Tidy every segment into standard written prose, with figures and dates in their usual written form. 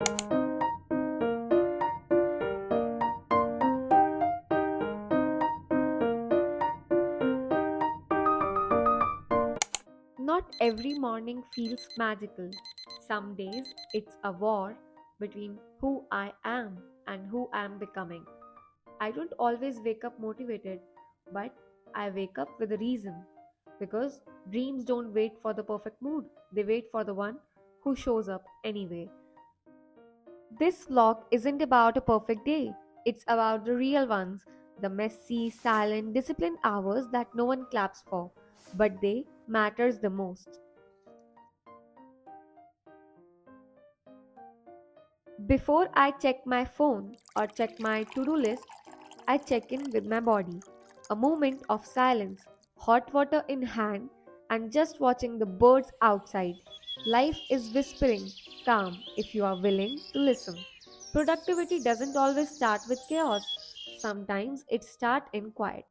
Not every morning feels magical. Some days it's a war between who I am and who I am becoming. I don't always wake up motivated, but I wake up with a reason. Because dreams don't wait for the perfect mood, they wait for the one who shows up anyway. This vlog isn't about a perfect day, it's about the real ones, the messy, silent, disciplined hours that no one claps for, but they matters the most. Before I check my phone or check my to do list, I check in with my body. A moment of silence, hot water in hand, and just watching the birds outside. Life is whispering, calm if you are willing to listen. Productivity doesn't always start with chaos, sometimes it starts in quiet.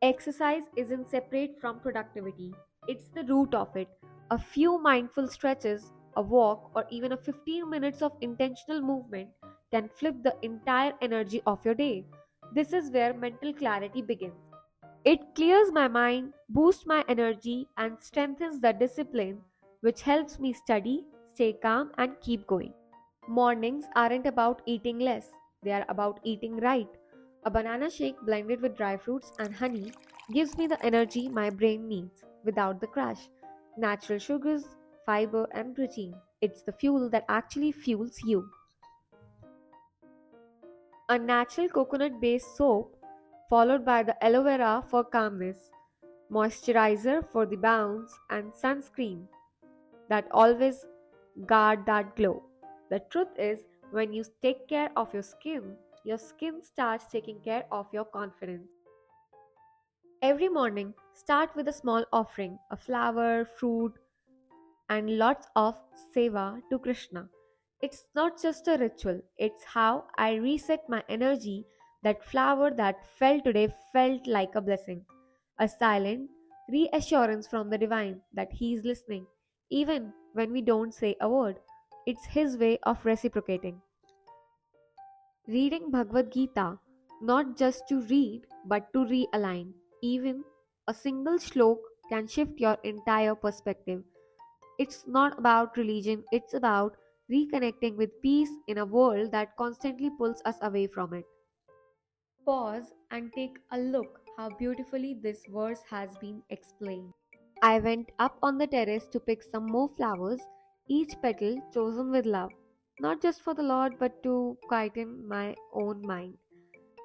Exercise isn't separate from productivity, it's the root of it. A few mindful stretches, a walk, or even a 15 minutes of intentional movement can flip the entire energy of your day. This is where mental clarity begins. It clears my mind, boosts my energy, and strengthens the discipline which helps me study, stay calm, and keep going. Mornings aren't about eating less, they are about eating right. A banana shake blended with dry fruits and honey gives me the energy my brain needs without the crash. Natural sugars, fiber, and protein. It's the fuel that actually fuels you. A natural coconut based soap, followed by the aloe vera for calmness, moisturizer for the bounce, and sunscreen that always guard that glow. The truth is, when you take care of your skin starts taking care of your confidence. Every morning, start with a small offering, a flower, fruit, and lots of seva to Krishna. It's not just a ritual, it's how I reset my energy. That flower that fell today felt like a blessing, a silent reassurance from the divine that he is listening, even when we don't say a word. It's his way of reciprocating. Reading Bhagavad Gita, not just to read but to realign. Even a single shlok can shift your entire perspective. It's not about religion, it's about reconnecting with peace in a world that constantly pulls us away from it. Pause and take a look how beautifully this verse has been explained. I went up on the terrace to pick some more flowers, each petal chosen with love, not just for the Lord but to quieten my own mind.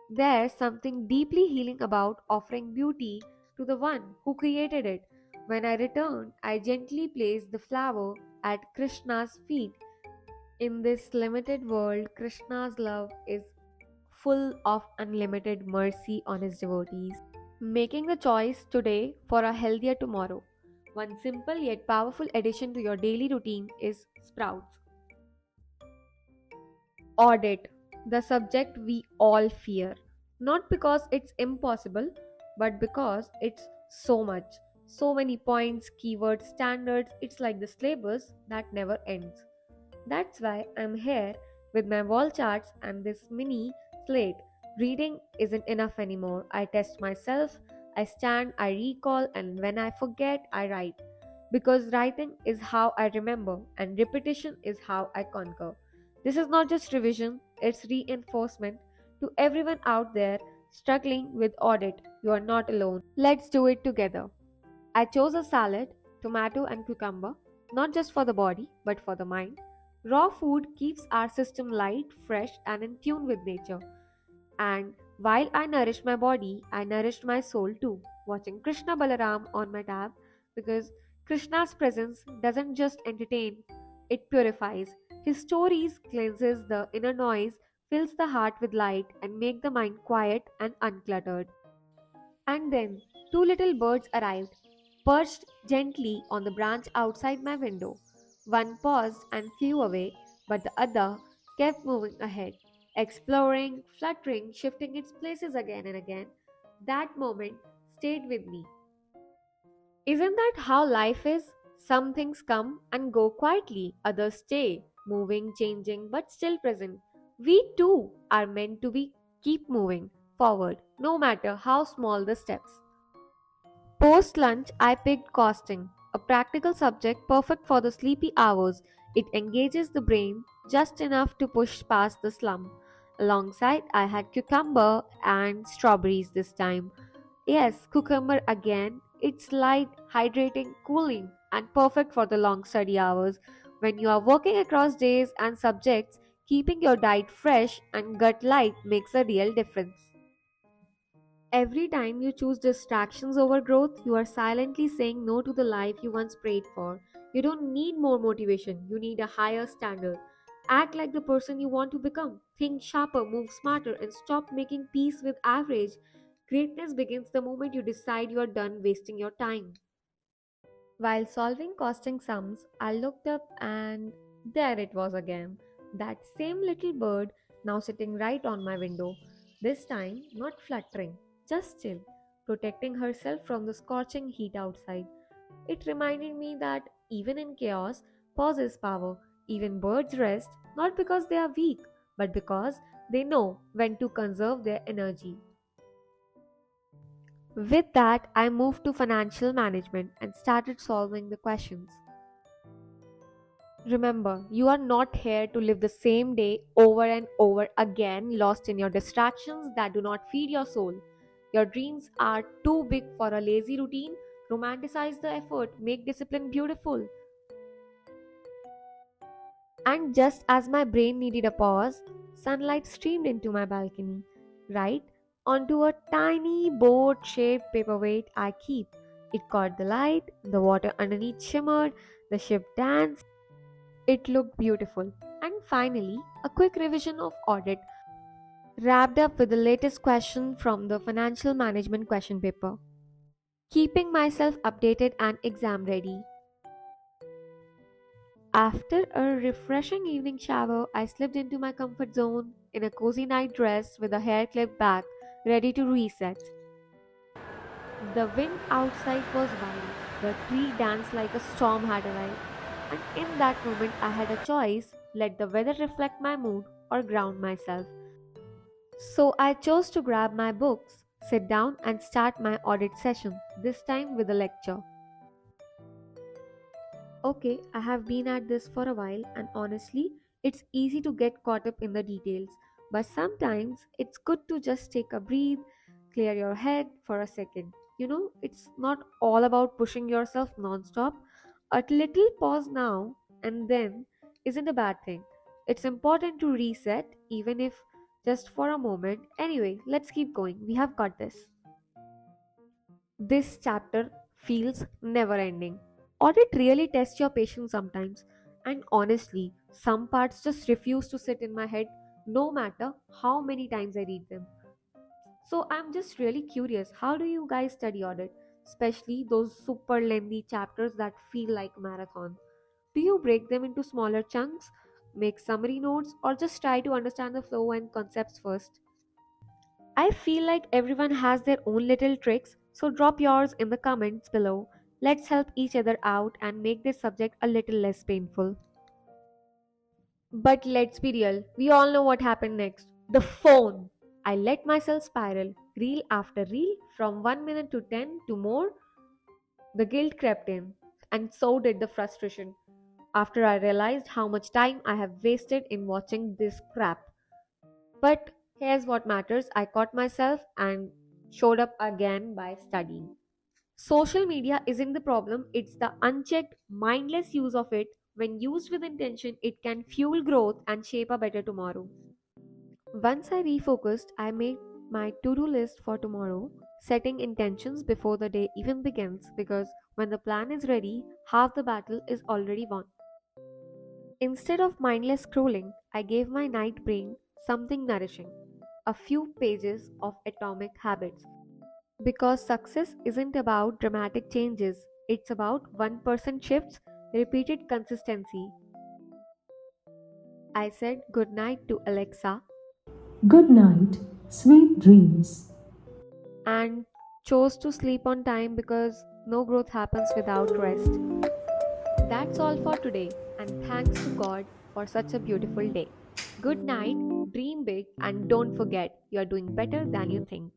There's something deeply healing about offering beauty to the one who created it. When I returned, I gently placed the flower at Krishna's feet. In this limited world, Krishna's love is full of unlimited mercy on his devotees. Making the choice today for a healthier tomorrow. One simple yet powerful addition to your daily routine is sprouts. Audit, the subject we all fear. Not because it's impossible, but because it's so much. So many points, keywords, standards, it's like the syllabus that never ends. That's why I'm here with my wall charts and this mini slate. Reading isn't enough anymore. I test myself, I stand, I recall, and when I forget, I write. Because writing is how I remember, and repetition is how I conquer. This is not just revision, it's reinforcement. To everyone out there struggling with audit, you are not alone. Let's do it together. I chose a salad, tomato, and cucumber, not just for the body, but for the mind. Raw food keeps our system light, fresh, and in tune with nature. And while I nourished my body, I nourished my soul too, watching Krishna Balaram on my tab because Krishna's presence doesn't just entertain, it purifies. His stories cleanses the inner noise, fills the heart with light, and make the mind quiet and uncluttered. And then two little birds arrived, perched gently on the branch outside my window. One paused and flew away, but the other kept moving ahead, exploring, fluttering, shifting its places again and again. That moment stayed with me. Isn't that how life is? Some things come and go quietly, others stay moving, changing, but still present. We too are meant to be keep moving forward, no matter how small the steps. Post lunch, I picked costing, a practical subject perfect for the sleepy hours. It engages the brain just enough to push past the slump. Alongside, I had cucumber and strawberries this time. Yes, cucumber again. It's light, hydrating, cooling, and perfect for the long study hours. When you are working across days and subjects, keeping your diet fresh and gut light makes a real difference. Every time you choose distractions over growth, you are silently saying no to the life you once prayed for. You don't need more motivation, you need a higher standard. Act like the person you want to become. Think sharper, move smarter, and stop making peace with average. Greatness begins the moment you decide you are done wasting your time. While solving costing sums, I looked up and there it was again. That same little bird now sitting right on my window. This time, not fluttering, just still, protecting herself from the scorching heat outside. It reminded me that even in chaos, pause is power. Even birds rest, not because they are weak, but because they know when to conserve their energy. With that, I moved to financial management and started solving the questions. Remember, you are not here to live the same day over and over again, lost in your distractions that do not feed your soul. Your dreams are too big for a lazy routine. Romanticize the effort, make discipline beautiful. And just as my brain needed a pause, sunlight streamed into my balcony, right onto a tiny boat shaped paperweight I keep. It caught the light, the water underneath shimmered, the ship danced. It looked beautiful. And finally, a quick revision of audit, wrapped up with the latest question from the financial management question paper. Keeping myself updated and exam ready. After a refreshing evening shower, I slipped into my comfort zone in a cozy night dress with the hair clipped back, ready to reset. The wind outside was wild. The tree danced like a storm had arrived. And in that moment, I had a choice, let the weather reflect my mood or ground myself. So I chose to grab my books, sit down, and start my audit session, this time with a lecture. Okay, I have been at this for a while, and honestly, it's easy to get caught up in the details. But sometimes it's good to just take a breath, clear your head for a second. It's not all about pushing yourself non-stop. A little pause now and then isn't a bad thing. It's important to reset, even if just for a moment. Anyway, let's keep going. We have got this. This chapter feels never ending. Audit really tests your patience sometimes, and honestly, some parts just refuse to sit in my head no matter how many times I read them. So, I'm just really curious, how do you guys study audit, especially those super lengthy chapters that feel like a marathon? Do you break them into smaller chunks, make summary notes, or just try to understand the flow and concepts first? I feel like everyone has their own little tricks, so drop yours in the comments below. Let's help each other out and make this subject a little less painful. But let's be real, we all know what happened next. The phone! I let myself spiral, reel after reel, from 1 minute to 10 to more. The guilt crept in, and so did the frustration. After I realized how much time I have wasted in watching this crap. But here's what matters, I caught myself and showed up again by studying. Social media isn't the problem, it's the unchecked, mindless use of it. When used with intention, it can fuel growth and shape a better tomorrow. Once I refocused, I made my to do list for tomorrow, setting intentions before the day even begins because when the plan is ready, half the battle is already won. Instead of mindless scrolling, I gave my night brain something nourishing, a few pages of atomic habits. Because success isn't about dramatic changes, it's about 1% shifts, repeated consistency. I said goodnight to Alexa Good night, sweet dreams. and chose to sleep on time because no growth happens without rest. That's all for today, and thanks to God for such a beautiful day. Good night, dream big, and don't forget you're doing better than you think.